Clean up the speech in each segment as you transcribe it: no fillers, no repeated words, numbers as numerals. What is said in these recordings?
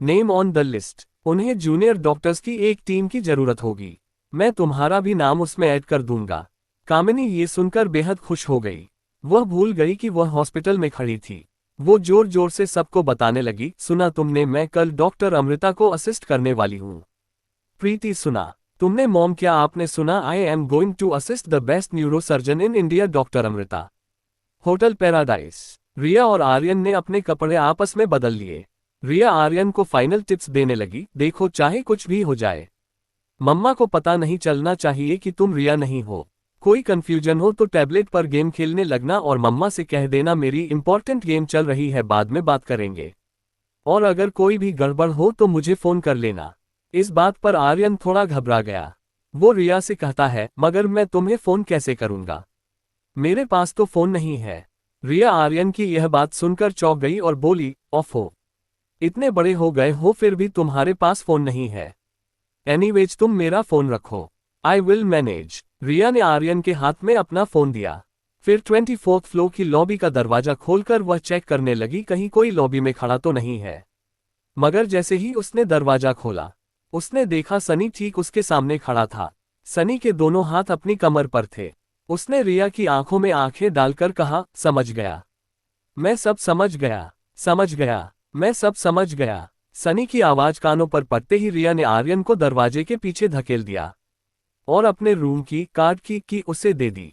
Name on the list. उन्हें junior doctors की एक टीम की जरूरत होगी। मैं तुम्हारा भी नाम उसमें ऐड कर दूंगा। कामिनी ये सुनकर बेहद खुश हो गई। वह भूल गई कि वह हॉस्पिटल में खड़ी थी। वो जोर जोर से सबको बताने लगी, सुना तुमने, मैं कल डॉक्टर अमृता को असिस्ट करने वाली हूँ। प्रीति सुना। तुमने मॉम, क्या आपने सुना? I am going to assist the best neurosurgeon in India, doctor Amrita. Hotel paradise. Riya और आर्यन ने अपने कपड़े आपस में बदल लिए। रिया आर्यन को फाइनल टिप्स देने लगी, देखो चाहे कुछ भी हो जाए, मम्मा को पता नहीं चलना चाहिए कि तुम रिया नहीं हो। कोई कंफ्यूजन हो तो टैबलेट पर गेम खेलने लगना और मम्मा से कह देना मेरी इंपॉर्टेंट गेम चल रही है, बाद में बात करेंगे। और अगर कोई भी गड़बड़ हो तो मुझे फोन कर लेना। इस बात पर आर्यन थोड़ा घबरा गया। वो रिया से कहता है, मगर मैं तुम्हें फोन कैसे करूंगा, मेरे पास तो फोन नहीं है। रिया आर्यन की यह बात सुनकर चौंक गई और बोली, ओफो, इतने बड़े हो गए हो फिर भी तुम्हारे पास फोन नहीं है। एनीवेज तुम मेरा फोन रखो, आई विल मैनेज। रिया ने आर्यन के हाथ में अपना फोन दिया। फिर 24th फ्लोर की लॉबी का दरवाजा खोलकर वह चेक करने लगी कहीं कोई लॉबी में खड़ा तो नहीं है। मगर जैसे ही उसने दरवाजा खोला, उसने देखा सनी ठीक उसके सामने खड़ा था। सनी के दोनों हाथ अपनी कमर पर थे। उसने रिया की आंखों में आंखें डालकर कहा, समझ गया, मैं सब समझ गया, समझ गया, मैं सब समझ गया। सनी की आवाज कानों पर पड़ते ही रिया ने आर्यन को दरवाजे के पीछे धकेल दिया और अपने रूम की कार्ड की उसे दे दी।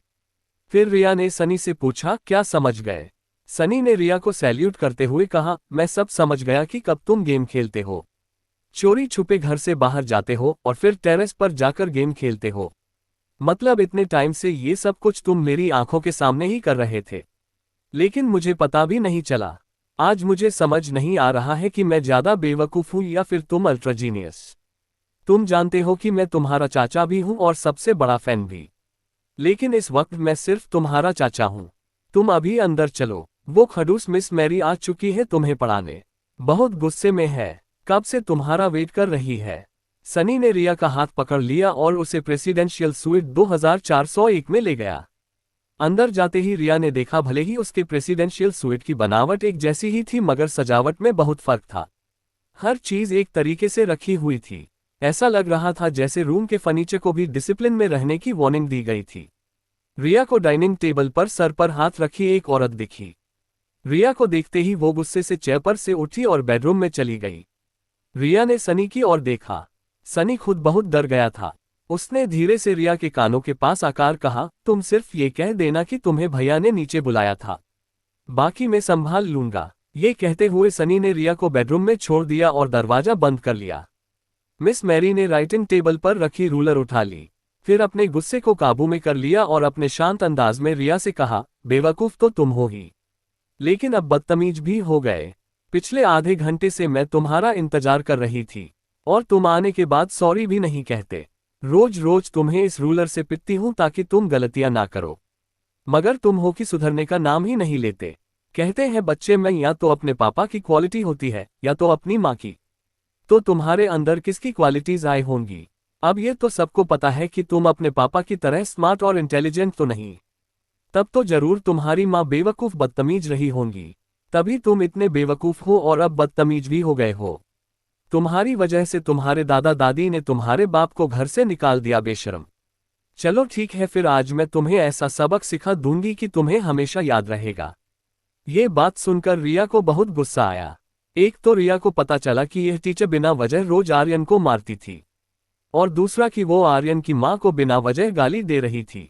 फिर रिया ने सनी से पूछा, क्या समझ गए? सनी ने रिया को सैल्यूट करते हुए कहा, मैं सब समझ गया कि कब तुम गेम खेलते हो, चोरी छुपे घर से बाहर जाते हो और फिर टेरेस पर जाकर गेम खेलते हो। मतलब इतने टाइम से ये सब कुछ तुम मेरी आंखों के सामने ही कर रहे थे, लेकिन मुझे पता भी नहीं चला। आज मुझे समझ नहीं आ रहा है कि मैं ज्यादा बेवकूफ हूं या फिर तुम अल्ट्रा जीनियस। तुम जानते हो कि मैं तुम्हारा चाचा भी हूं और सबसे बड़ा फैन भी, लेकिन इस वक्त मैं सिर्फ तुम्हारा चाचा हूं। तुम अभी अंदर चलो, वो खड़ूस मिस मैरी आ चुकी है तुम्हें पढ़ाने, बहुत गुस्से में है, कब से तुम्हारा वेट कर रही है। सनी ने रिया का हाथ पकड़ लिया और उसे प्रेसिडेंशियल स्वीट 2401 में ले गया। अंदर जाते ही रिया ने देखा, भले ही उसके प्रेसिडेंशियल स्वीट की बनावट एक जैसी ही थी मगर सजावट में बहुत फर्क था। हर चीज एक तरीके से रखी हुई थी। ऐसा लग रहा था जैसे रूम के फर्नीचर को भी डिसिप्लिन में रहने की वार्निंग दी गई थी। रिया को डाइनिंग टेबल पर सर पर हाथ रखी एक औरत दिखी। रिया को देखते ही वो गुस्से से चेयर पर से उठी और बेडरूम में चली गई। रिया ने सनी की ओर देखा। सनी खुद बहुत डर गया था। उसने धीरे से रिया के कानों के पास आकर कहा, तुम सिर्फ ये कह देना कि तुम्हें भैया ने नीचे बुलाया था, बाकी मैं संभाल लूंगा। ये कहते हुए सनी ने रिया को बेडरूम में छोड़ दिया और दरवाजा बंद कर लिया। मिस मैरी ने राइटिंग टेबल पर रखी रूलर उठा ली, फिर अपने गुस्से को काबू में कर लिया और अपने शांत अंदाज में रिया से कहा, बेवकूफ तो तुम हो ही, लेकिन अब बदतमीज भी हो गए। पिछले आधे घंटे से मैं तुम्हारा इंतजार कर रही थी और तुम आने के बाद सॉरी भी नहीं कहते। रोज रोज तुम्हें इस रूलर से पिटती हूं ताकि तुम गलतियां ना करो, मगर तुम हो कि सुधरने का नाम ही नहीं लेते। कहते हैं बच्चे में या तो अपने पापा की क्वालिटी होती है या तो अपनी माँ की, तो तुम्हारे अंदर किसकी क्वालिटीज आई होंगी? अब ये तो सबको पता है कि तुम अपने पापा की तरह स्मार्ट और इंटेलिजेंट तो नहीं, तब तो जरूर तुम्हारी माँ बेवकूफ बदतमीज रही होंगी, तभी तुम इतने बेवकूफ हो और अब बदतमीज भी हो गए हो। तुम्हारी वजह से तुम्हारे दादा दादी ने तुम्हारे बाप को घर से निकाल दिया, बेशरम। चलो ठीक है, फिर आज मैं तुम्हें ऐसा सबक सिखा दूंगी कि तुम्हें हमेशा याद रहेगा। ये बात सुनकर रिया को बहुत गुस्सा आया। एक तो रिया को पता चला कि यह टीचर बिना वजह रोज आर्यन को मारती थी, और दूसरा कि वो आर्यन की मां को बिना वजह गाली दे रही थी।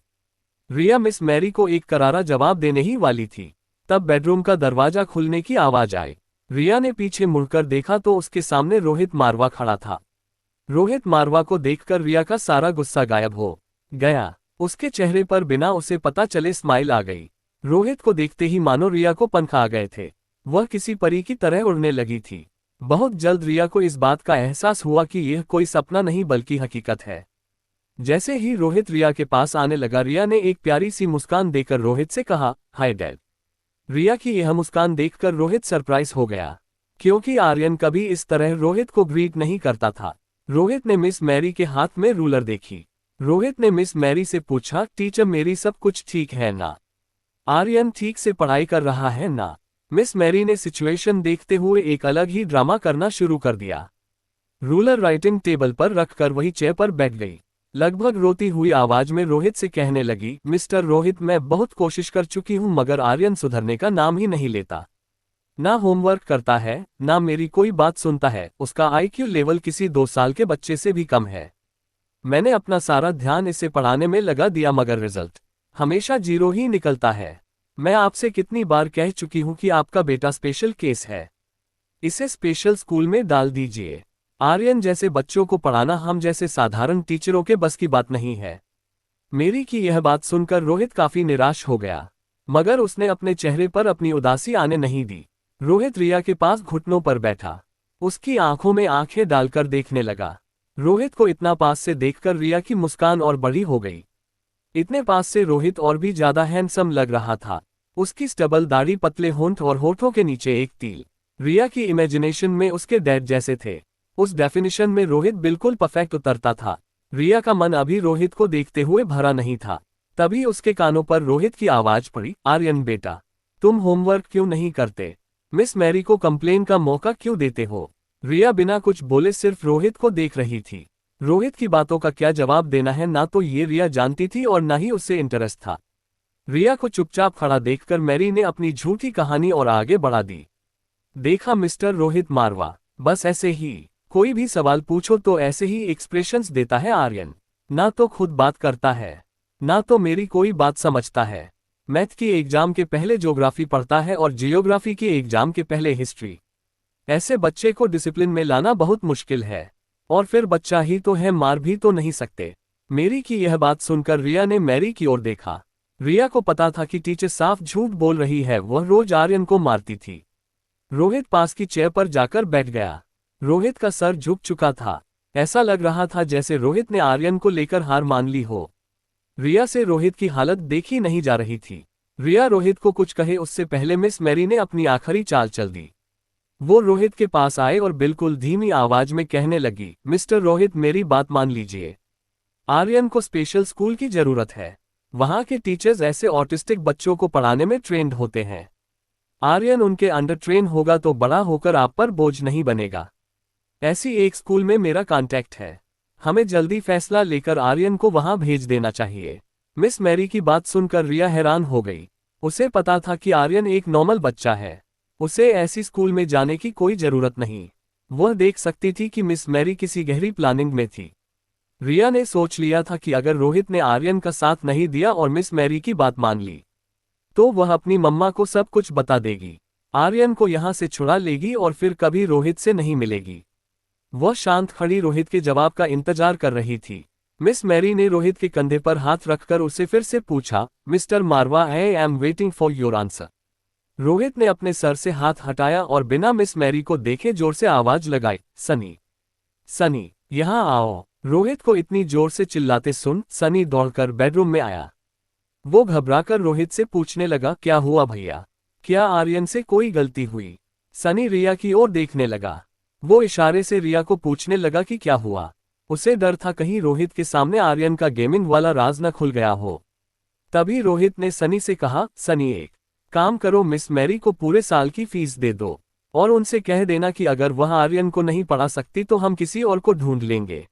रिया मिस मैरी को एक करारा जवाब देने ही वाली थी, तब बेडरूम का दरवाजा खुलने की आवाज आई। रिया ने पीछे मुड़कर देखा तो उसके सामने रोहित मारवा खड़ा था। रोहित मारवा को देखकर रिया का सारा गुस्सा गायब हो गया। उसके चेहरे पर बिना उसे पता चले स्माइल आ गई। रोहित को देखते ही मानो रिया को पंख आ गए थे। वह किसी परी की तरह उड़ने लगी थी। बहुत जल्द रिया को इस बात का एहसास हुआ कि यह कोई सपना नहीं बल्कि हकीकत है। जैसे ही रोहित रिया के पास आने लगा, रिया ने एक प्यारी सी मुस्कान देकर रोहित से कहा, हाय डैड। रिया की यह मुस्कान देखकर रोहित सरप्राइज हो गया, क्योंकि आर्यन कभी इस तरह रोहित को ग्रीट नहीं करता था। रोहित ने मिस मैरी के हाथ में रूलर देखी। रोहित ने मिस मैरी से पूछा, टीचर मेरी सब कुछ ठीक है ना? आर्यन ठीक से पढ़ाई कर रहा है ना? मिस मैरी ने सिचुएशन देखते हुए एक अलग ही ड्रामा करना शुरू कर दिया। रूलर राइटिंग टेबल पर रखकर वही चेयर पर बैठ गई। लगभग रोती हुई आवाज में रोहित से कहने लगी, मिस्टर रोहित, मैं बहुत कोशिश कर चुकी हूं मगर आर्यन सुधरने का नाम ही नहीं लेता। ना होमवर्क करता है, ना मेरी कोई बात सुनता है, उसका आईक्यू लेवल किसी 2 साल के बच्चे से भी कम है। मैंने अपना सारा ध्यान इसे पढ़ाने में लगा दिया मगर रिजल्ट हमेशा 0 ही निकलता है। मैं आपसे कितनी बार कह चुकी हूं कि आपका बेटा स्पेशल केस है, इसे स्पेशल स्कूल में डाल दीजिए। आर्यन जैसे बच्चों को पढ़ाना हम जैसे साधारण टीचरों के बस की बात नहीं है। मेरी की यह बात सुनकर रोहित काफी निराश हो गया, मगर उसने अपने चेहरे पर अपनी उदासी आने नहीं दी। रोहित रिया के पास घुटनों पर बैठा, उसकी आंखों में आंखें डालकर देखने लगा। रोहित को इतना पास से देखकर रिया की मुस्कान और बड़ी हो गई। इतने पास से रोहित और भी ज्यादा हैंडसम लग रहा था। उसकी स्टबल दाढ़ी, पतले होंठ और होठों के नीचे एक तिल रिया की इमेजिनेशन में उसके डैड जैसे थे। उस डेफिनेशन में रोहित बिल्कुल परफेक्ट उतरता था। रिया का मन अभी रोहित को देखते हुए भरा नहीं था। तभी उसके कानों पर रोहित की आवाज पड़ी, आर्यन बेटा, तुम होमवर्क क्यों नहीं करते? मिस मैरी को कंप्लेन का मौका क्यों देते हो? रिया बिना कुछ बोले सिर्फ रोहित को देख रही थी। रोहित की बातों का क्या जवाब देना है ना तो ये रिया जानती थी और ना ही उससे इंटरेस्ट था। रिया को चुपचाप खड़ा देखकर मैरी ने अपनी झूठी कहानी और आगे बढ़ा दी। देखा मिस्टर रोहित मारवा, बस ऐसे ही कोई भी सवाल पूछो तो ऐसे ही एक्सप्रेशंस देता है आर्यन। ना तो खुद बात करता है, ना तो मेरी कोई बात समझता है। मैथ की एग्जाम के पहले ज्योग्राफी पढ़ता है और जियोग्राफी की एग्जाम के पहले हिस्ट्री। ऐसे बच्चे को डिसिप्लिन में लाना बहुत मुश्किल है। और फिर बच्चा ही तो है, मार भी तो नहीं सकते। मेरी की यह बात सुनकर रिया ने मैरी की ओर देखा। रिया को पता था कि टीचर साफ झूठ बोल रही है, वह रोज आर्यन को मारती थी। रोहित पास की चेयर पर जाकर बैठ गया। रोहित का सर झुक चुका था। ऐसा लग रहा था जैसे रोहित ने आर्यन को लेकर हार मान ली हो। रिया से रोहित की हालत देखी नहीं जा रही थी। रिया रोहित को कुछ कहे उससे पहले मिस मैरी ने अपनी आखिरी चाल चल दी। वो रोहित के पास आए और बिल्कुल धीमी आवाज में कहने लगी, मिस्टर रोहित, मेरी बात मान लीजिए। आर्यन को स्पेशल स्कूल की जरूरत है। वहां के टीचर्स ऐसे ऑटिस्टिक बच्चों को पढ़ाने में ट्रेंड होते हैं। आर्यन उनके अंडर ट्रेन होगा तो बड़ा होकर आप पर बोझ नहीं बनेगा। ऐसी एक स्कूल में मेरा कांटेक्ट है। हमें जल्दी फैसला लेकर आर्यन को वहां भेज देना चाहिए। मिस मैरी की बात सुनकर रिया हैरान हो गई। उसे पता था कि आर्यन एक नॉर्मल बच्चा है, उसे ऐसी स्कूल में जाने की कोई जरूरत नहीं। वह देख सकती थी कि मिस मैरी किसी गहरी प्लानिंग में थी। रिया ने सोच लिया था कि अगर रोहित ने आर्यन का साथ नहीं दिया और मिस मैरी की बात मान ली तो वह अपनी मम्मा को सब कुछ बता देगी, आर्यन को यहां से छुड़ा लेगी और फिर कभी रोहित से नहीं मिलेगी। वह शांत खड़ी रोहित के जवाब का इंतजार कर रही थी। मिस मैरी ने रोहित के कंधे पर हाथ रखकर उसे फिर से पूछा, mister Marwah, I am waiting for your answer. Rohit ने अपने सर से हाथ हटाया और बिना मिस मैरी को देखे जोर से आवाज लगाई, सनी, सनी, यहां आओ। रोहित को इतनी जोर से चिल्लाते सुन सनी दौड़कर बेडरूम में आया। वो घबराकर रोहित से पूछने लगा, क्या हुआ भैया? क्या आर्यन से कोई गलती हुई? सनी रिया की ओर देखने लगा। वो इशारे से रिया को पूछने लगा कि क्या हुआ। उसे डर था कहीं रोहित के सामने आर्यन का गेमिंग वाला राज न खुल गया हो। तभी रोहित ने सनी से कहा, सनी, एक काम करो, मिस मैरी को पूरे साल की फीस दे दो और उनसे कह देना कि अगर वह आर्यन को नहीं पढ़ा सकती तो हम किसी और को ढूंढ लेंगे।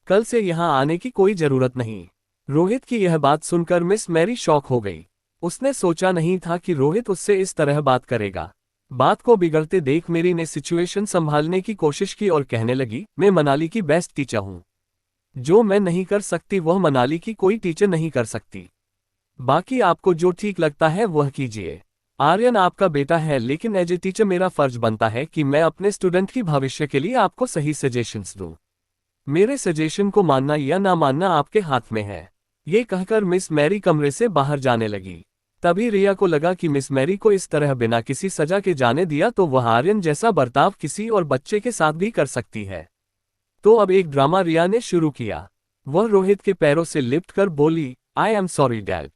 कल से यहां आने की कोई जरूरत नहीं। रोहित की यह बात सुनकर मिस मैरी शॉक हो गई। उसने सोचा नहीं था कि रोहित उससे इस तरह बात करेगा। बात को बिगड़ते देख मेरी ने सिचुएशन संभालने की कोशिश की और कहने लगी, मैं मनाली की बेस्ट टीचर हूं। जो मैं नहीं कर सकती वह मनाली की कोई टीचर नहीं कर सकती। बाकी आपको जो ठीक लगता है वह कीजिए। आर्यन आपका बेटा है, लेकिन एज ए टीचर मेरा फर्ज बनता है कि मैं अपने स्टूडेंट की भविष्य के लिए आपको सही सजेशंस दूं। मेरे सजेशन को मानना या ना मानना आपके हाथ में है। ये कहकर मिस मैरी कमरे से बाहर जाने लगी। तभी रिया को लगा कि मिस मैरी को इस तरह बिना किसी सजा के जाने दिया तो वह आर्यन जैसा बर्ताव किसी और बच्चे के साथ भी कर सकती है। तो अब एक ड्रामा रिया ने शुरू किया। वह रोहित के पैरों से लिपट कर बोली, आई एम सॉरी डैड,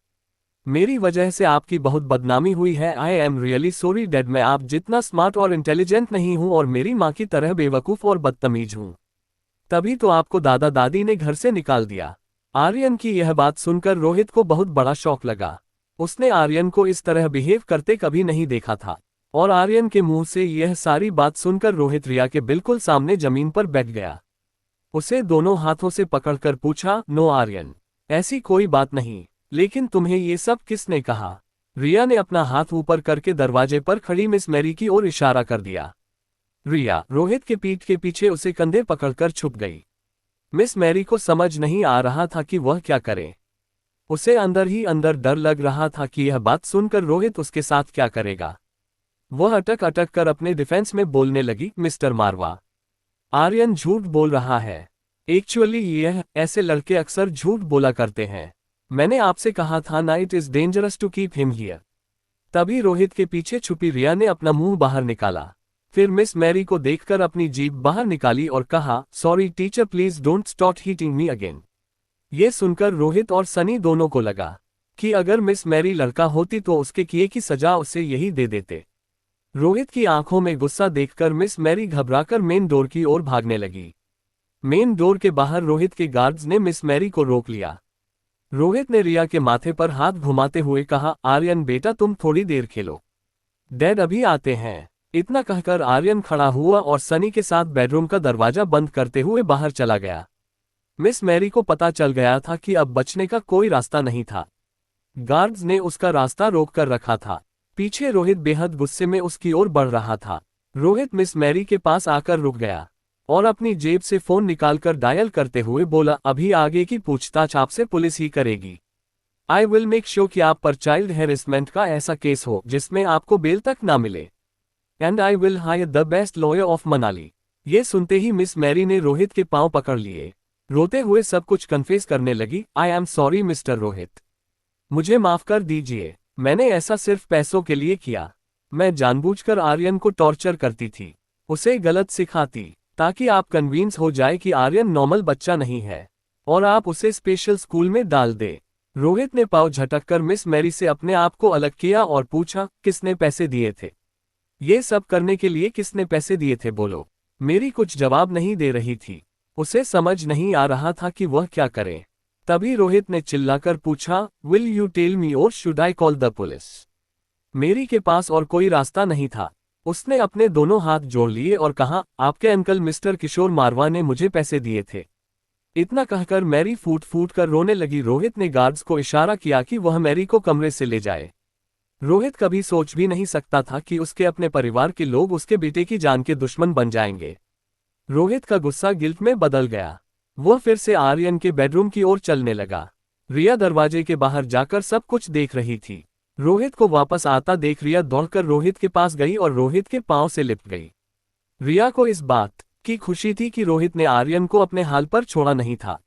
मेरी वजह से आपकी बहुत बदनामी हुई है। I am really sorry dad, मैं आप जितना स्मार्ट और इंटेलिजेंट नहीं हूं और मेरी माँ की तरह बेवकूफ़ और बदतमीज हूं। तभी तो आपको दादा दादी ने घर से निकाल दिया। आर्यन की यह बात सुनकर रोहित को बहुत बड़ा शौक लगा। उसने आर्यन को इस तरह बिहेव करते कभी नहीं देखा था। और आर्यन के मुंह से यह सारी बात सुनकर रोहित रिया के बिल्कुल सामने जमीन पर बैठ गया। उसे दोनों हाथों से पकड़कर पूछा, नो आर्यन, ऐसी कोई बात नहीं, लेकिन तुम्हें ये सब किसने कहा? रिया ने अपना हाथ ऊपर करके दरवाजे पर खड़ी मिस मैरी की ओर इशारा कर दिया। रिया रोहित के पीठ के पीछे उसे कंधे पकड़कर छुप गई। मिस मैरी को समझ नहीं आ रहा था कि वह क्या करे। उसे अंदर ही अंदर डर लग रहा था कि यह बात सुनकर रोहित उसके साथ क्या करेगा। वह अटक अटक कर अपने डिफेंस में बोलने लगी, मिस्टर मारवा, आर्यन झूठ बोल रहा है। एक्चुअली यह ऐसे लड़के अक्सर झूठ बोला करते हैं। मैंने आपसे कहा था ना, it is dangerous to keep him here. तभी रोहित के पीछे छुपी रिया ने अपना मुंह बाहर निकाला। फिर मिस मैरी को देखकर अपनी जीभ बाहर निकाली और कहा, sorry teacher, please don't start heating me again. ये सुनकर रोहित और सनी दोनों को लगा कि अगर मिस मैरी लड़का होती तो उसके किए की सजा उसे यही दे देते। रोहित की आंखों में गुस्सा देखकर मिस मैरी घबराकर मेन डोर की ओर भागने लगी। मेन डोर के बाहर रोहित के गार्ड्स ने मिस मैरी को रोक लिया। रोहित ने रिया के माथे पर हाथ घुमाते हुए कहा, आर्यन बेटा, तुम थोड़ी देर खेलो, डैड अभी आते हैं। इतना कहकर आर्यन खड़ा हुआ और सनी के साथ बेडरूम का दरवाजा बंद करते हुए बाहर चला गया। मिस मैरी को पता चल गया था कि अब बचने का कोई रास्ता नहीं था। गार्ड्स ने उसका रास्ता रोक कर रखा था। पीछे रोहित बेहद गुस्से में उसकी ओर बढ़ रहा था। रोहित मिस मैरी के पास आकर रुक गया और अपनी जेब से फोन निकालकर डायल करते हुए बोला, अभी आगे की पूछताछ आपसे पुलिस ही करेगी। आई विल मेक श्योर कि आप पर चाइल्ड हैरेसमेंट का ऐसा केस हो जिसमें आपको बेल तक ना मिले। And I will hire the best lawyer of Manali. ये सुनते ही मिस मैरी ने रोहित के पांव पकड़ लिए। रोते हुए सब कुछ कन्फेस करने लगी, I am sorry mister Rohit, मुझे माफ कर दीजिए। मैंने ऐसा सिर्फ पैसों के लिए किया। मैं जानबूझकर आर्यन को टॉर्चर करती थी, उसे गलत सिखाती, ताकि आप कन्विंस हो जाए कि आर्यन नॉर्मल बच्चा नहीं है और आप उसे स्पेशल स्कूल में डाल दे। रोहित ने पाँव झटककर मिस मैरी से अपने आप को अलग किया और पूछा, किसने पैसे दिए थे? ये सब करने के लिए किसने पैसे दिए थे, बोलो। मेरी कुछ जवाब नहीं दे रही थी। उसे समझ नहीं आ रहा था कि वह क्या करे। तभी रोहित ने चिल्लाकर पूछा, विल यू टेल मी और should I call the police? मेरी के पास और कोई रास्ता नहीं था। उसने अपने दोनों हाथ जोड़ लिए और कहा, आपके अंकल मिस्टर किशोर मारवा ने मुझे पैसे दिए थे। इतना कहकर मैरी फूट फूट कर रोने लगी। रोहित ने गार्ड्स को इशारा किया कि वह मैरी को कमरे से ले जाए। रोहित कभी सोच भी नहीं सकता था कि उसके अपने परिवार के लोग उसके बेटे की जान के दुश्मन बन जाएंगे। रोहित का गुस्सा गिल्ट में बदल गया। वह फिर से आर्यन के बेडरूम की ओर चलने लगा। रिया दरवाजे के बाहर जाकर सब कुछ देख रही थी। रोहित को वापस आता देख रिया दौड़कर रोहित के पास गई और रोहित के पांव से लिपट गई। रिया को इस बात की खुशी थी कि रोहित ने आर्यन को अपने हाल पर छोड़ा नहीं था।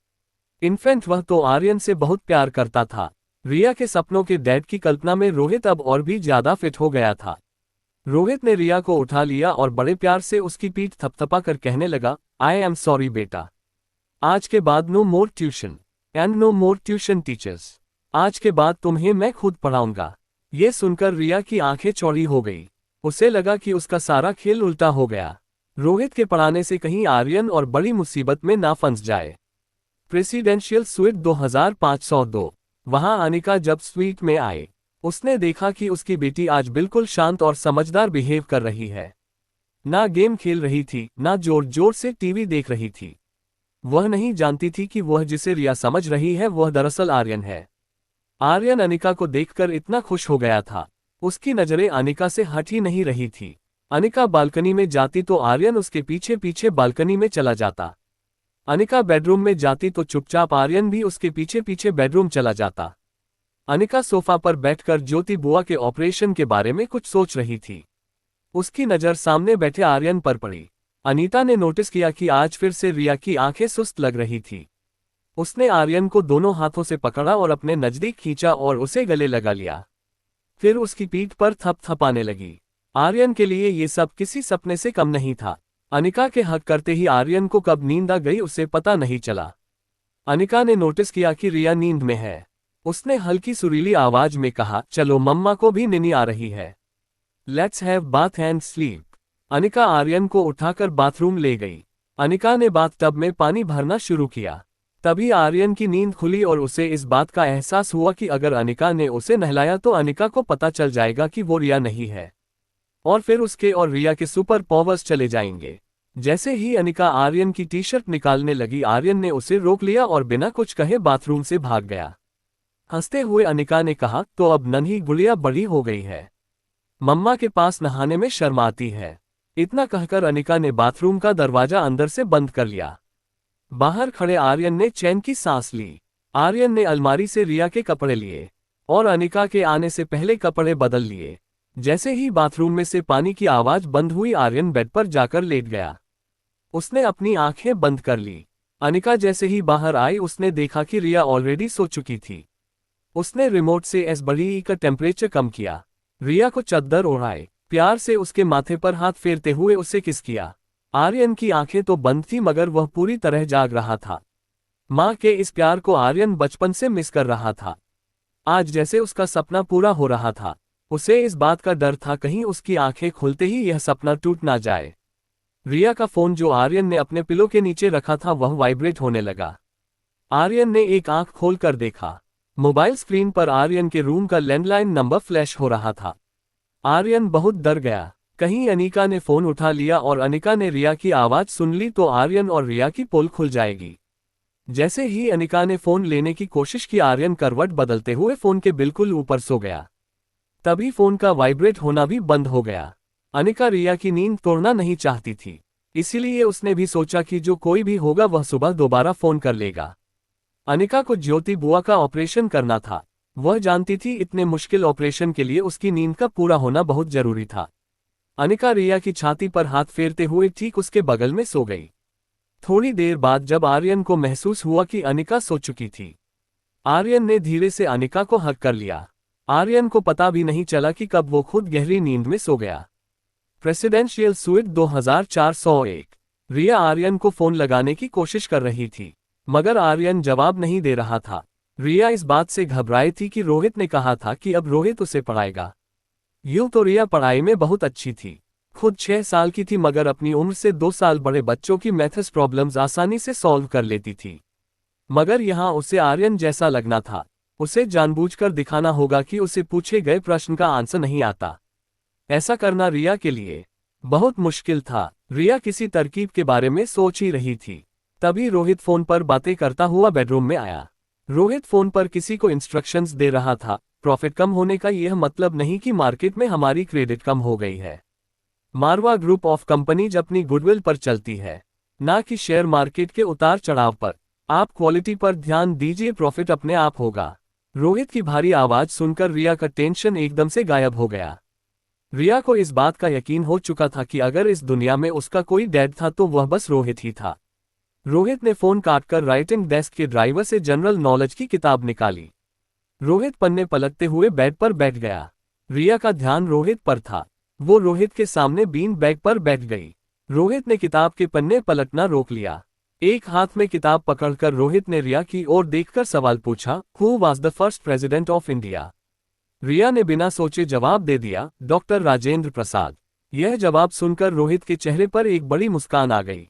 इनफैक्ट वह तो आर्यन से बहुत प्यार करता था। रिया के सपनों के डैड की कल्पना में रोहित अब और भी ज्यादा फिट हो गया था। रोहित ने रिया को उठा लिया और बड़े प्यार से उसकी पीठ थपथपा कर कहने लगा, आई एम सॉरी बेटा, आज के बाद no more tuition and no more tuition teachers. आज के बाद तुम्हें मैं खुद पढ़ाऊंगा। ये सुनकर रिया की आंखें चौड़ी हो गई। उसे लगा कि उसका सारा खेल उल्टा हो गया। रोहित के पढ़ाने से कहीं आर्यन और बड़ी मुसीबत में ना फंस जाए। Presidential suite 2502। वहां अनिका जब स्वीट में आए, उसने देखा कि उसकी बेटी आज बिल्कुल शांत और समझदार बिहेव कर रही है। ना गेम खेल रही थी, ना जोर जोर से टीवी देख रही थी। वह नहीं जानती थी कि वह जिसे रिया समझ रही है वह दरअसल आर्यन है। आर्यन अनिका को देखकर इतना खुश हो गया था, उसकी नजरें अनिका से हट ही नहीं रही थी। अनिका बालकनी में जाती तो आर्यन उसके पीछे पीछे बालकनी में चला जाता। अनिका बेडरूम में जाती तो चुपचाप आर्यन भी उसके पीछे पीछे बेडरूम चला जाता। अनिका सोफा पर बैठकर ज्योति बुआ के ऑपरेशन के बारे में कुछ सोच रही थी। उसकी नज़र सामने बैठे आर्यन पर पड़ी। अनीता ने नोटिस किया कि आज फिर से रिया की आंखें सुस्त लग रही थी। उसने आर्यन को दोनों हाथों से पकड़ा और अपने नजदीक खींचा और उसे गले लगा लिया। फिर उसकी पीठ पर थपथपाने लगी। आर्यन के लिए ये सब किसी सपने से कम नहीं था। अनिका के हक करते ही आर्यन को कब नींद आ गई उसे पता नहीं चला। अनिका ने नोटिस किया कि रिया नींद में है। उसने हल्की सुरीली आवाज में कहा, चलो मम्मा को भी नींद आ रही है, let's have bath and sleep. Anika Aryan को उठाकर बाथरूम ले गई। अनिका ने बाथटब में पानी भरना शुरू किया। तभी आर्यन की नींद खुली और उसे इस बात का एहसास हुआ कि अगर अनिका ने उसे नहलाया तो अनिका को पता चल जाएगा कि वो रिया नहीं है। और फिर उसके और रिया के सुपर पावर्स चले जाएंगे। जैसे ही अनिका आर्यन की टी शर्ट निकालने लगी, आर्यन ने उसे रोक लिया और बिना कुछ कहे बाथरूम से भाग गया। हंसते हुए अनिका ने कहा, तो अब नन्ही गुड़िया बड़ी हो गई है, मम्मा के पास नहाने में शर्माती है। इतना कहकर अनिका ने बाथरूम का दरवाजा अंदर से बंद कर लिया। बाहर खड़े आर्यन ने चैन की सांस ली। आर्यन ने अलमारी से रिया के कपड़े लिए और अनिका के आने से पहले कपड़े बदल लिए। जैसे ही बाथरूम में से पानी की आवाज बंद हुई, आर्यन बेड पर जाकर लेट गया। उसने अपनी आंखें बंद कर ली। अनिका जैसे ही बाहर आई, उसने देखा कि रिया ऑलरेडी सो चुकी थी। उसने रिमोट से एसबडी का टेम्परेचर कम किया, रिया को चद्दर ओढ़ाए, प्यार से उसके माथे पर हाथ फेरते हुए उसे किस किया। आर्यन की आंखें तो बंद थी मगर वह पूरी तरह जाग रहा था। माँ के इस प्यार को आर्यन बचपन से मिस कर रहा था। आज जैसे उसका सपना पूरा हो रहा था। उसे इस बात का डर था कहीं उसकी आंखें खुलते ही यह सपना टूट ना जाए। रिया का फोन जो आर्यन ने अपने पिलो के नीचे रखा था वह वाइब्रेट होने लगा। आर्यन ने एक आंख खोलकर देखा। मोबाइल स्क्रीन पर आर्यन के रूम का लैंडलाइन नंबर फ्लैश हो रहा था। आर्यन बहुत डर गया, कहीं अनिका ने फोन उठा लिया और अनिका ने रिया की आवाज सुन ली तो आर्यन और रिया की पोल खुल जाएगी। जैसे ही अनिका ने फोन लेने की कोशिश की, आर्यन करवट बदलते हुए फोन के बिल्कुल ऊपर सो गया। तभी फोन का वाइब्रेट होना भी बंद हो गया। अनिका रिया की नींद तोड़ना नहीं चाहती थी, इसीलिए उसने भी सोचा कि जो कोई भी होगा वह सुबह दोबारा फोन कर लेगा। अनिका को ज्योति बुआ का ऑपरेशन करना था। वह जानती थी इतने मुश्किल ऑपरेशन के लिए उसकी नींद का पूरा होना बहुत जरूरी था। अनिका रिया की छाती पर हाथ फेरते हुए ठीक उसके बगल में सो गई। थोड़ी देर बाद जब आर्यन को महसूस हुआ कि अनिका सो चुकी थी, आर्यन ने धीरे से अनिका को हक कर लिया। आर्यन को पता भी नहीं चला कि कब वो खुद गहरी नींद में सो गया। Presidential suite 2401। रिया आर्यन को फोन लगाने की कोशिश कर रही थी मगर आर्यन जवाब नहीं दे रहा था। रिया इस बात से घबराई थी कि रोहित ने कहा था कि अब रोहित उसे पढ़ाएगा। यूं तो रिया पढ़ाई में बहुत अच्छी थी, खुद 6 साल की थी मगर अपनी उम्र से 2 साल बड़े बच्चों की मैथ्स प्रॉब्लम्स आसानी से सॉल्व कर लेती थी। मगर यहाँ उसे आर्यन जैसा लगना था। उसे जानबूझकर दिखाना होगा कि उसे पूछे गए प्रश्न का आंसर नहीं आता। ऐसा करना रिया के लिए बहुत मुश्किल था। रिया किसी तरकीब के बारे में सोच ही रही थी, तभी रोहित फोन पर बातें करता हुआ बेडरूम में आया। रोहित फोन पर किसी को इंस्ट्रक्शंस दे रहा था। प्रॉफिट कम होने का यह मतलब नहीं कि मार्केट में हमारी क्रेडिट कम हो गई है। मारवा ग्रुप ऑफ कंपनीज अपनी गुडविल पर चलती है, ना कि शेयर मार्केट के उतार चढ़ाव पर। आप क्वालिटी पर ध्यान दीजिए, प्रॉफिट अपने आप होगा। रोहित की भारी आवाज सुनकर रिया का टेंशन एकदम से गायब हो गया। रिया को इस बात का यकीन हो चुका था कि अगर इस दुनिया में उसका कोई डैड था तो वह बस रोहित ही था। रोहित ने फोन काटकर राइटिंग डेस्क के ड्राइवर से जनरल नॉलेज की किताब निकाली। रोहित पन्ने पलटते हुए बेड पर बैठ गया। रिया का ध्यान रोहित पर था। वो रोहित के सामने बीन बैग पर बैठ गई। रोहित ने किताब के पन्ने पलटना रोक लिया। एक हाथ में किताब पकड़कर रोहित ने रिया की ओर देखकर सवाल पूछा, who was the first president of India? Riya ने बिना सोचे जवाब दे दिया, डॉक्टर राजेंद्र प्रसाद। यह जवाब सुनकर रोहित के चेहरे पर एक बड़ी मुस्कान आ गई।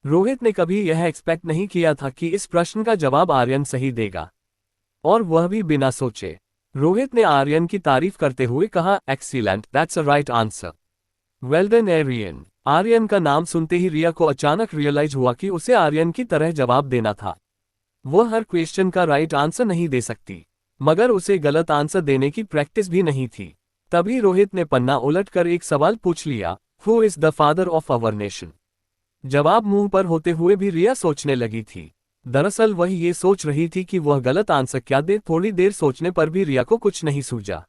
रोहित ने कभी यह एक्सपेक्ट नहीं किया था कि इस प्रश्न का जवाब आर्यन सही देगा, और वह भी बिना सोचे। रोहित ने आर्यन की तारीफ करते हुए कहा, excellent, that's a right answer. Well done Aryan. Aryan का नाम सुनते ही रिया को अचानक रियलाइज हुआ कि उसे आर्यन की तरह जवाब देना था। वह हर क्वेश्चन का राइट आंसर नहीं दे सकती, मगर उसे गलत आंसर देने की प्रैक्टिस भी नहीं थी। तभी रोहित ने पन्ना उलटकर एक सवाल पूछ लिया, who is the father of our nation? जवाब मुंह पर होते हुए भी रिया सोचने लगी थी। दरअसल वह ये सोच रही थी कि वह गलत आंसर क्या दे। थोड़ी देर सोचने पर भी रिया को कुछ नहीं सूझा।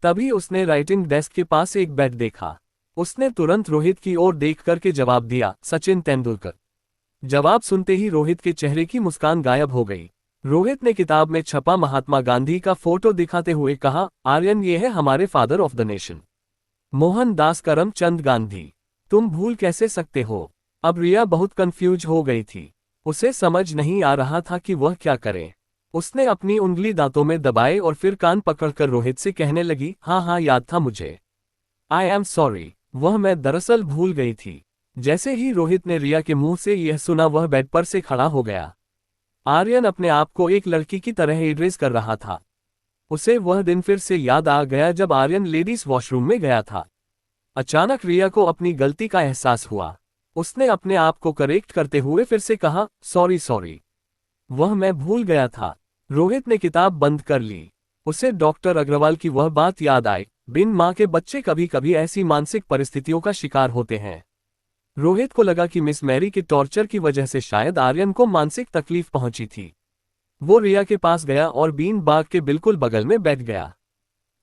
तभी उसने राइटिंग डेस्क के पास एक बेड देखा। उसने तुरंत रोहित की ओर देख करके जवाब दिया, सचिन तेंदुलकर। जवाब सुनते ही रोहित के चेहरे की मुस्कान गायब हो गई। रोहित ने किताब में छपा महात्मा गांधी का फोटो दिखाते हुए कहा, आर्यन, ये है हमारे father of the nation, Mohandas Karamchand Gandhi. तुम भूल कैसे सकते हो? अब रिया बहुत कंफ्यूज हो गई थी। उसे समझ नहीं आ रहा था कि वह क्या करे। उसने अपनी उंगली दांतों में दबाए और फिर कान पकड़कर रोहित से कहने लगी, हाँ याद था मुझे। आई एम सॉरी, वह मैं दरअसल भूल गई थी। जैसे ही रोहित ने रिया के मुंह से यह सुना वह बेड पर से खड़ा हो गया। आर्यन अपने आप को एक लड़की की तरह एड्रेस कर रहा था। उसे वह दिन फिर से याद आ गया जब आर्यन लेडीज वॉशरूम में गया था। अचानक रिया को अपनी गलती का एहसास हुआ। उसने अपने आप को करेक्ट करते हुए फिर से कहा, सॉरी सॉरी, वह मैं भूल गया था। रोहित ने किताब बंद कर ली। उसे डॉक्टर अग्रवाल की वह बात याद आई, बिन मां के बच्चे कभी कभी ऐसी मानसिक परिस्थितियों का शिकार होते हैं। रोहित को लगा कि मिस मैरी के टॉर्चर की वजह से शायद आर्यन को मानसिक तकलीफ पहुंची थी। वो रिया के पास गया और बीन बाग के बिल्कुल बगल में बैठ गया।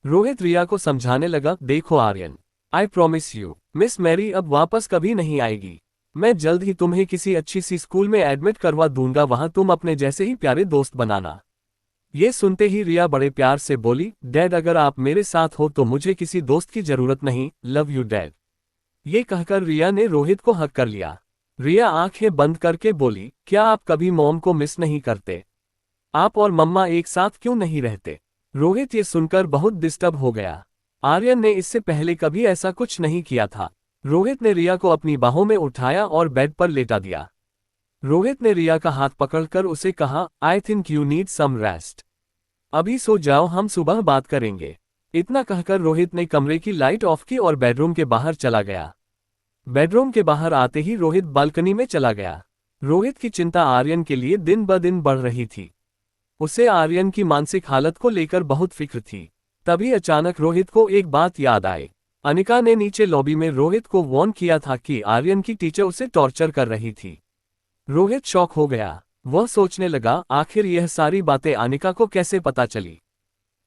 रोहित रिया को समझाने लगा, देखो Aryan, I promise you, miss Mary अब वापस कभी नहीं आएगी। मैं जल्द ही तुम्हें किसी अच्छी सी स्कूल में एडमिट करवा दूंगा, वहां तुम अपने जैसे ही प्यारे दोस्त बनाना। ये सुनते ही रिया बड़े प्यार से बोली, डैड अगर आप मेरे साथ हो तो मुझे किसी दोस्त की जरूरत नहीं, लव यू डैड। ये कहकर रिया ने रोहित को हक कर लिया। रिया आंखें बंद करके बोली, क्या आप कभी मॉम को मिस नहीं करते? आप और मम्मा एक साथ क्यों नहीं रहते? रोहित ये सुनकर बहुत डिस्टर्ब हो गया। आर्यन ने इससे पहले कभी ऐसा कुछ नहीं किया था। रोहित ने रिया को अपनी बाहों में उठाया और बेड पर लेटा दिया। रोहित ने रिया का हाथ पकड़कर उसे कहा, I think you need some rest. अभी सो जाओ, हम सुबह बात करेंगे। इतना कहकर रोहित ने कमरे की लाइट ऑफ की और बेडरूम के बाहर चला गया। बेडरूम के बाहर आते ही रोहित बालकनी में चला गया। रोहित की चिंता आर्यन के लिए दिन ब दिन बढ़ रही थी। उसे आर्यन की मानसिक हालत को लेकर बहुत फिक्र थी। तभी अचानक रोहित को एक बात याद आई। अनिका ने नीचे लॉबी में रोहित को वार्न किया था कि आर्यन की टीचर उसे टॉर्चर कर रही थी। रोहित शॉक हो गया। वह सोचने लगा, आखिर यह सारी बातें अनिका को कैसे पता चली?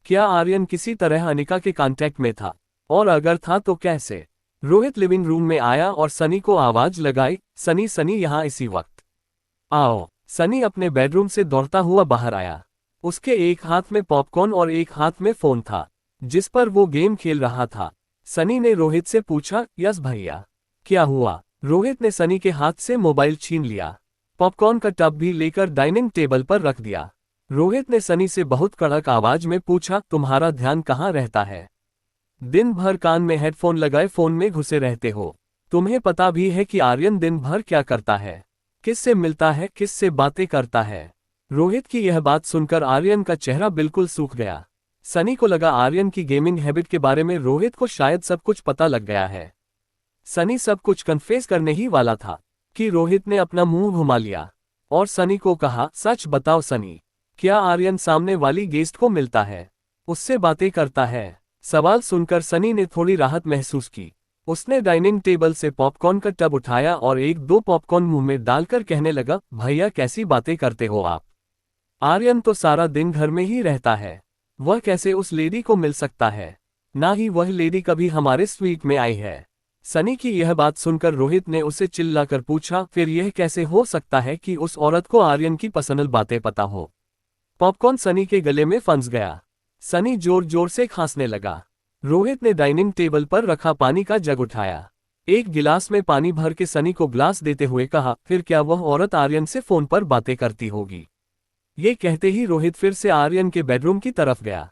क्या आर्यन किसी तरह अनिका के कांटेक्ट में था? और अगर था तो कैसे? रोहित लिविंग रूम में आया और सनी को आवाज लगाई, सनी सनी यहाँ इसी वक्त आओ। सनी अपने बेडरूम से दौड़ता हुआ बाहर आया। उसके एक हाथ में पॉपकॉर्न और एक हाथ में फोन था, जिस पर वो गेम खेल रहा था। सनी ने रोहित से पूछा, यस भैया, क्या हुआ? रोहित ने सनी के हाथ से मोबाइल छीन लिया। पॉपकॉर्न का टब भी लेकर डाइनिंग टेबल पर रख दिया। रोहित ने सनी से बहुत कड़क आवाज में पूछा, तुम्हारा ध्यान कहाँ रहता है? दिन भर कान में हेडफोन लगाए फोन में घुसे रहते हो। तुम्हें पता भी है कि आर्यन दिन भर क्या करता है, किससे मिलता है, किससे बातें करता है? रोहित की यह बात सुनकर आर्यन का चेहरा बिल्कुल सूख गया। सनी को लगा आर्यन की गेमिंग हैबिट के बारे में रोहित को शायद सब कुछ पता लग गया है। सनी सब कुछ कन्फेस करने ही वाला था कि रोहित ने अपना मुंह घुमा लिया और सनी को कहा, सच बताओ सनी, क्या आर्यन सामने वाली गेस्ट को मिलता है, उससे बातें करता है? सवाल सुनकर सनी ने थोड़ी राहत महसूस की। उसने डाइनिंग टेबल से पॉपकॉर्न का टब उठाया और एक दो पॉपकॉर्न मुंह में डालकर कहने लगा, भैया कैसी बातें करते हो आप? आर्यन तो सारा दिन घर में ही रहता है, वह कैसे उस लेडी को मिल सकता है? ना ही वह लेडी कभी हमारे स्वीट में आई है। सनी की यह बात सुनकर रोहित ने उसे चिल्लाकर पूछा, फिर यह कैसे हो सकता है कि उस औरत को आर्यन की पर्सनल बातें पता हो? पॉपकॉर्न सनी के गले में फंस गया। सनी जोर जोर से खांसने लगा। रोहित ने डाइनिंग टेबल पर रखा पानी का जग उठाया। एक गिलास में पानी भर के सनी को ग्लास देते हुए कहा, फिर क्या वह औरत आर्यन से फोन पर बातें करती होगी? ये कहते ही रोहित फिर से आर्यन के बेडरूम की तरफ गया।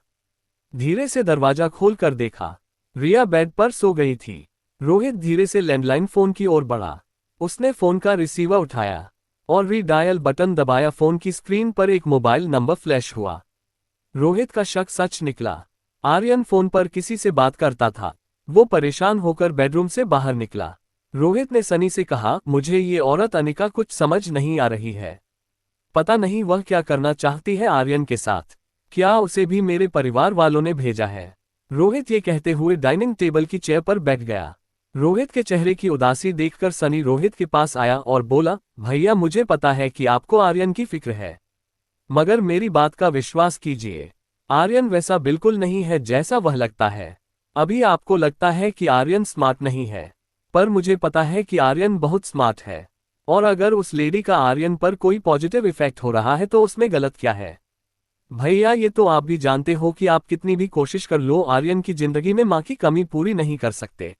धीरे से दरवाजा खोलकर देखा, रिया बेड पर सो गई थी। रोहित धीरे से लैंडलाइन फोन की ओर बढ़ा। उसने फोन का रिसीवर उठाया और रीडायल बटन दबाया। फोन की स्क्रीन पर एक मोबाइल नंबर फ्लैश हुआ। रोहित का शक सच निकला। आर्यन फोन पर किसी से बात करता था। वो परेशान होकर बेडरूम से बाहर निकला। रोहित ने सनी से कहा, मुझे ये औरत अनिका कुछ समझ नहीं आ रही है। पता नहीं वह क्या करना चाहती है आर्यन के साथ। क्या उसे भी मेरे परिवार वालों ने भेजा है? रोहित ये कहते हुए डाइनिंग टेबल की चेयर पर बैठ गया। रोहित के चेहरे की उदासी देखकर सनी रोहित के पास आया और बोला, भैया मुझे पता है कि आपको आर्यन की फिक्र है, मगर मेरी बात का विश्वास कीजिए, आर्यन वैसा बिल्कुल नहीं है जैसा वह लगता है। अभी आपको लगता है कि आर्यन स्मार्ट नहीं है, पर मुझे पता है कि आर्यन बहुत स्मार्ट है। और अगर उस लेडी का आर्यन पर कोई पॉजिटिव इफेक्ट हो रहा है तो उसमें गलत क्या है? भैया ये तो आप भी जानते हो कि आप कितनी भी कोशिश कर लो, आर्यन की जिंदगी में माँ की कमी पूरी नहीं कर सकते।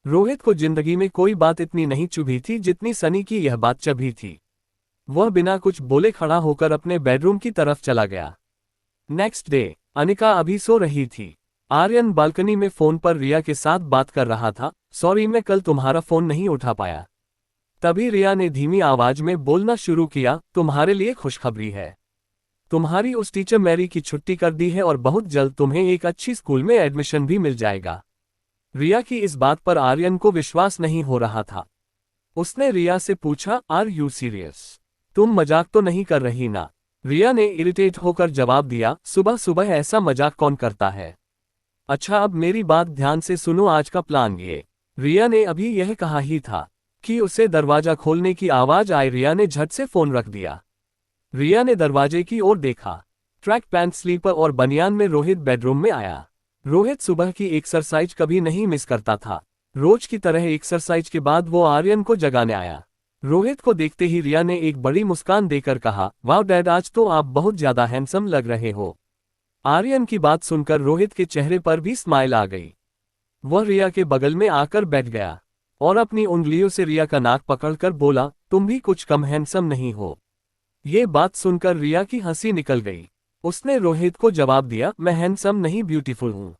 रोहित को जिंदगी में कोई बात इतनी नहीं चुभी थी जितनी सनी की यह बात चुभी थी। वह बिना कुछ बोले खड़ा होकर अपने बेडरूम की तरफ चला गया। नेक्स्ट डे, अनिका अभी सो रही थी। आर्यन बालकनी में फोन पर रिया के साथ बात कर रहा था। सॉरी मैं कल तुम्हारा फोन नहीं उठा पाया। तभी रिया ने धीमी आवाज में बोलना शुरू किया, तुम्हारे लिए खुशखबरी है। तुम्हारी उस टीचर मैरी की छुट्टी कर दी है और बहुत जल्द तुम्हें एक अच्छी स्कूल में एडमिशन भी मिल जाएगा। रिया की इस बात पर आर्यन को विश्वास नहीं हो रहा था। उसने रिया से पूछा, आर यू सीरियस? तुम मजाक तो नहीं कर रही ना? रिया ने इरिटेट होकर जवाब दिया, सुबह सुबह ऐसा मजाक कौन करता है? अच्छा अब मेरी बात ध्यान से सुनो, आज का प्लान ये। रिया ने अभी यह कहा ही था कि उसे दरवाजा खोलने की आवाज आई। रिया ने झट से फोन रख दिया। रिया ने दरवाजे की ओर देखा। ट्रैक पैंट, स्लीपर और बनियान में रोहित बेडरूम में आया। रोहित सुबह की एक्सरसाइज कभी नहीं मिस करता था। रोज की तरह एक्सरसाइज के बाद वो आर्यन को जगाने आया। रोहित को देखते ही रिया ने एक बड़ी मुस्कान देकर कहा, वाह डैड, आज तो आप बहुत ज्यादा हैंडसम लग रहे हो। आर्यन की बात सुनकर रोहित के चेहरे पर भी स्माइल आ गई। वह रिया के बगल में आकर बैठ गया और अपनी उंगलियों से रिया का नाक पकड़कर बोला, तुम भी कुछ कम हैंडसम नहीं हो। ये बात सुनकर रिया की हंसी निकल गई। उसने रोहित को जवाब दिया, मैं हैंडसम नहीं, ब्यूटीफुल हूँ।